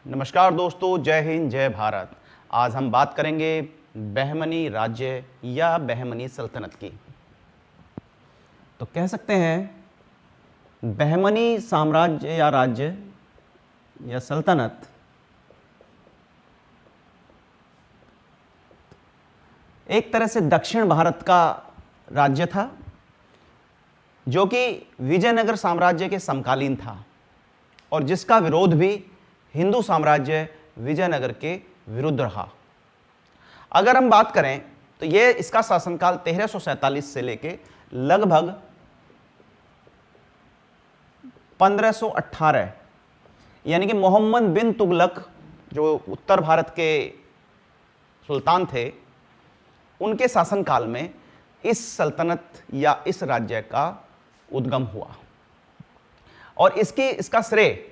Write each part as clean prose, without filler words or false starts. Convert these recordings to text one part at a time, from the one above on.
नमस्कार दोस्तों, जय हिंद जय भारत। आज हम बात करेंगे बहमनी राज्य या बहमनी सल्तनत की। तो कह सकते हैं बहमनी साम्राज्य या राज्य या सल्तनत एक तरह से दक्षिण भारत का राज्य था जो कि विजयनगर साम्राज्य के समकालीन था और जिसका विरोध भी हिंदू साम्राज्य विजयनगर के विरुद्ध रहा। अगर हम बात करें तो ये इसका शासनकाल 1347 से लेके लगभग 1518, यानी कि मोहम्मद बिन तुगलक जो उत्तर भारत के सुल्तान थे, उनके शासनकाल में इस सल्तनत या इस राज्य का उद्गम हुआ। और इसका श्रेय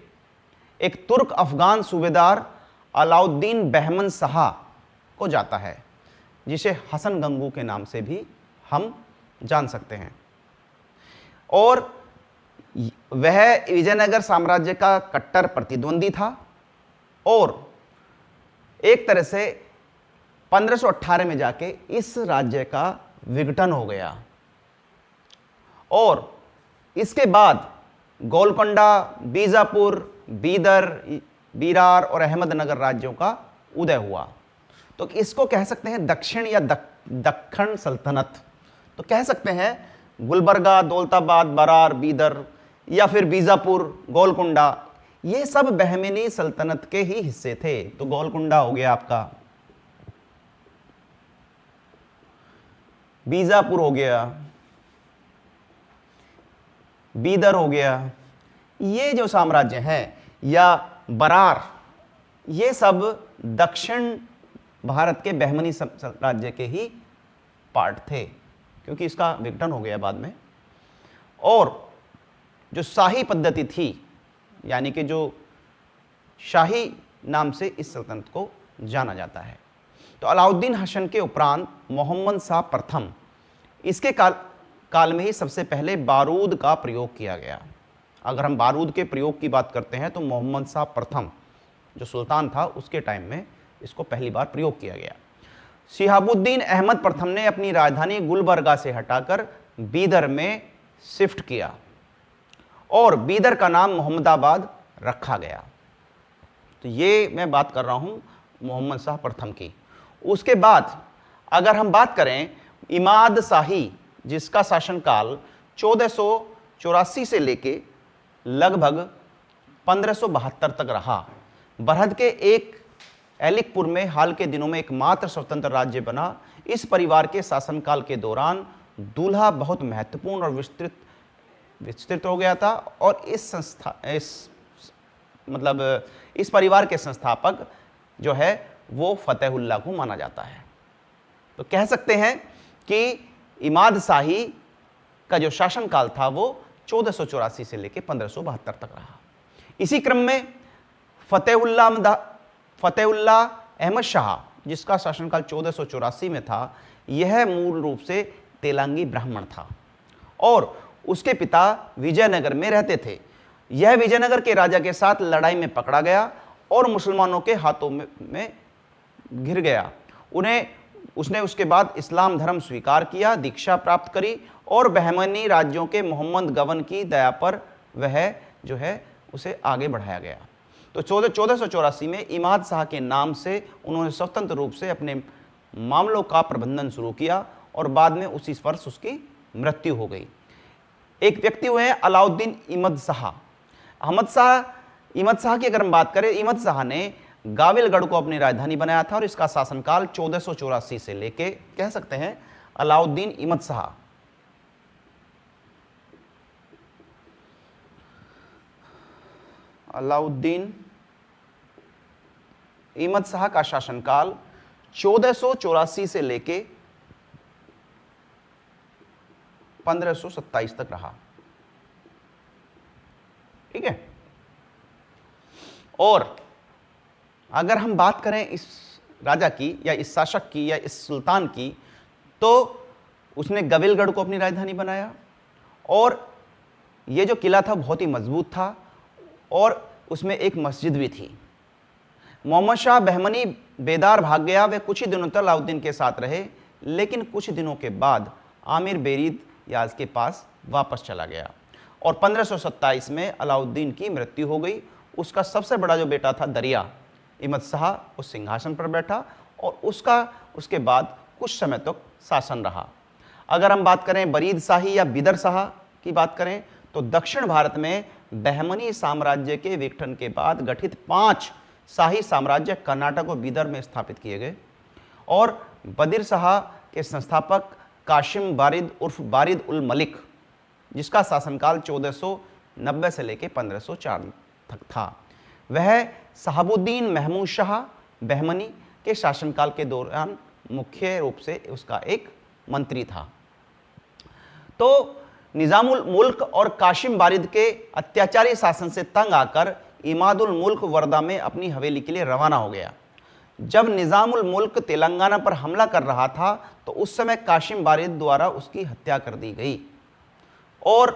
एक तुर्क अफगान सूबेदार अलाउद्दीन बहमन शाह को जाता है, जिसे हसन गंगू के नाम से भी हम जान सकते हैं। और वह विजयनगर साम्राज्य का कट्टर प्रतिद्वंदी था और एक तरह से 1518 में जाके इस राज्य का विघटन हो गया और इसके बाद गोलकोंडा, बीजापुर, बीदर, बीरार और अहमदनगर राज्यों का उदय हुआ। तो इसको कह सकते हैं दक्षिण या दक्खन सल्तनत। तो कह सकते हैं गुलबर्गा, दौलताबाद, बरार, बीदर या फिर बीजापुर, गोलकुंडा, ये सब बहमनी सल्तनत के ही हिस्से थे। तो गोलकुंडा हो गया आपका, बीजापुर हो गया, बीदर हो गया, ये जो साम्राज्य हैं, या बरार, ये सब दक्षिण भारत के बहमनी राज्य के ही पार्ट थे, क्योंकि इसका विघटन हो गया बाद में। और जो शाही पद्धति थी, यानी कि जो शाही नाम से इस सल्तनत को जाना जाता है। तो अलाउद्दीन हसन के उपरांत मोहम्मद शाह प्रथम, इसके काल में ही सबसे पहले बारूद का प्रयोग किया गया। अगर हम बारूद के प्रयोग की बात करते हैं तो मोहम्मद शाह प्रथम जो सुल्तान था उसके टाइम में इसको पहली बार प्रयोग किया गया। शिहाबुद्दीन अहमद प्रथम ने अपनी राजधानी गुलबर्गा से हटाकर बीदर में शिफ्ट किया और बीदर का नाम मोहम्मदाबाद रखा गया। तो ये मैं बात कर रहा हूँ मोहम्मद शाह प्रथम की। उसके बाद अगर हम बात करें इमाद शाही, जिसका शासनकाल 1484 से लेके लगभग 1572 तक रहा। बरहद के एक एलिकपुर में हाल के दिनों में एकमात्र स्वतंत्र राज्य बना। इस परिवार के शासनकाल के दौरान दूल्हा बहुत महत्वपूर्ण और विस्तृत हो गया था और इस परिवार के संस्थापक जो है वो फतेहुल्लाह को माना जाता है। तो कह सकते हैं कि इमाद शाही का जो शासनकाल था वो 1484 से लेकर 1572 तक रहा। इसी क्रम में फतेहुल्लाह अहमद शाह, जिसका शासनकाल 1484 में था, यह मूल रूप से तेलंगी ब्राह्मण था और उसके पिता विजयनगर में रहते थे। यह विजयनगर के राजा के साथ लड़ाई में पकड़ा गया और मुसलमानों के हाथों में घिर गया। उसने उसके बाद इस्लाम धर्म स्वीकार किया, दीक्षा प्राप्त करी और बहमनी राज्यों के मोहम्मद गवन की दया पर वह जो है उसे आगे बढ़ाया गया। तो 1484 में इमाद शाह के नाम से उन्होंने स्वतंत्र रूप से अपने मामलों का प्रबंधन शुरू किया और बाद में उसी वर्ष उसकी मृत्यु हो गई। एक व्यक्ति हुए हैं अलाउद्दीन इमद शाह। इमद शाह की अगर हम बात करें, इमद शाह ने गाविलगढ़ को अपनी राजधानी बनाया था और इसका शासनकाल 1484 से लेके कह सकते हैं अलाउद्दीन इमद शाह। अलाउद्दीन इमद शाह का शासनकाल 1484 से लेके 1527 तक रहा। ठीक है। और अगर हम बात करें इस राजा की या इस शासक की या इस सुल्तान की, तो उसने गविलगढ़ को अपनी राजधानी बनाया और ये जो किला था बहुत ही मजबूत था और उसमें एक मस्जिद भी थी। मोहम्मद शाह बहमनी बेदार भाग गया। वे कुछ ही दिनों तक अलाउद्दीन के साथ रहे, लेकिन कुछ दिनों के बाद आमिर बेरीद याज के पास वापस चला गया और 1527 में अलाउद्दीन की मृत्यु हो गई। उसका सबसे बड़ा जो बेटा था दरिया इमद शाह उस सिंहासन पर बैठा और उसके बाद कुछ समय तक शासन रहा। अगर हम बात करें बरीद शाही या बिदर शाह की बात करें तो दक्षिण भारत में बहमनी साम्राज्य के विघटन के बाद गठित 5 शाही साम्राज्य कर्नाटक और बीदर में स्थापित किए गए और बदिर शाह के संस्थापक काशिम बारिद उर्फ बारिद उल मलिक, जिसका शासनकाल 1490 से लेकर 1504 तक था, वह शहाबुद्दीन महमूद शाह बहमनी के शासनकाल के दौरान मुख्य रूप से उसका एक मंत्री था। तो निजामुल मुल्क और काशिम बारिद के अत्याचारी शासन से तंग आकर इमादुल मुल्क वर्धा में अपनी हवेली के लिए रवाना हो गया। जब निजामुल मुल्क तेलंगाना पर हमला कर रहा था तो उस समय काशिम बारिद द्वारा उसकी हत्या कर दी गई और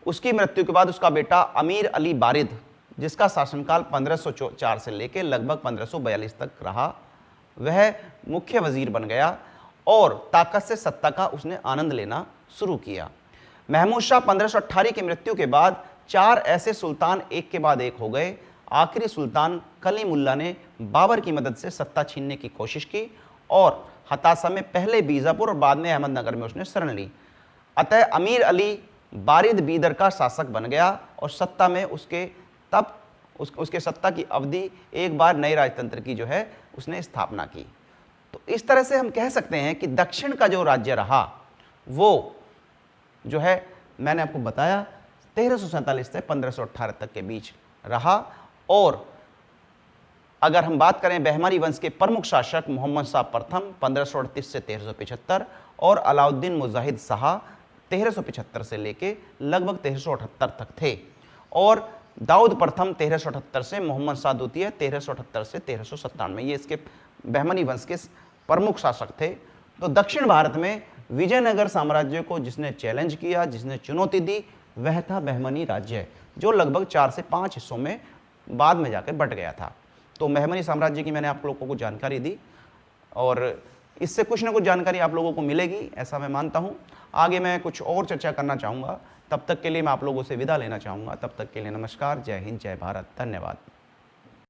उसकी मृत्यु के बाद उसका बेटा अमीर अली बारिद, जिसका शासनकाल 1504 से लेकर लगभग 1542 तक रहा, वह मुख्य वजीर बन गया और ताकत से सत्ता का उसने आनंद लेना शुरू किया। महमूद शाह 1518 की मृत्यु के बाद 4 ऐसे सुल्तान एक के बाद एक हो गए। आखिरी सुल्तान कलीमुल्ला ने बाबर की मदद से सत्ता छीनने की कोशिश की और हताशा में पहले बीजापुर और बाद में अहमदनगर में उसने शरण ली। अतः अमीर अली बारिद बीदर का शासक बन गया और सत्ता में उसके सत्ता की अवधि एक बार नए राजतंत्र की जो है उसने स्थापना की। तो इस तरह से हम कह सकते हैं कि दक्षिण का जो राज्य रहा वो जो है मैंने आपको बताया 1347 से 1518 तक के बीच रहा। और अगर हम बात करें बहमनी वंश के प्रमुख शासक मोहम्मद शाह प्रथम 1538 से 1375 और अलाउद्दीन मुजाहिद शाह 1375 से लेके लगभग 1378 तक थे और दाऊद प्रथम 1378 से मोहम्मद शाह द्वितीय 1378 से 1397, ये इसके बहमनी वंश के प्रमुख शासक थे। तो दक्षिण भारत में विजयनगर साम्राज्य को जिसने चैलेंज किया, जिसने चुनौती दी, वह था बहमनी राज्य, जो लगभग 4 से 5 हिस्सों में बाद में जाकर बंट गया था। तो बहमनी साम्राज्य की मैंने आप लोगों को जानकारी दी और इससे कुछ ना कुछ जानकारी आप लोगों को मिलेगी, ऐसा मैं मानता हूँ। आगे मैं कुछ और चर्चा करना चाहूँगा, तब तक के लिए मैं आप लोगों से विदा लेना चाहूँगा। तब तक के लिए नमस्कार, जय हिंद, जय भारत, धन्यवाद।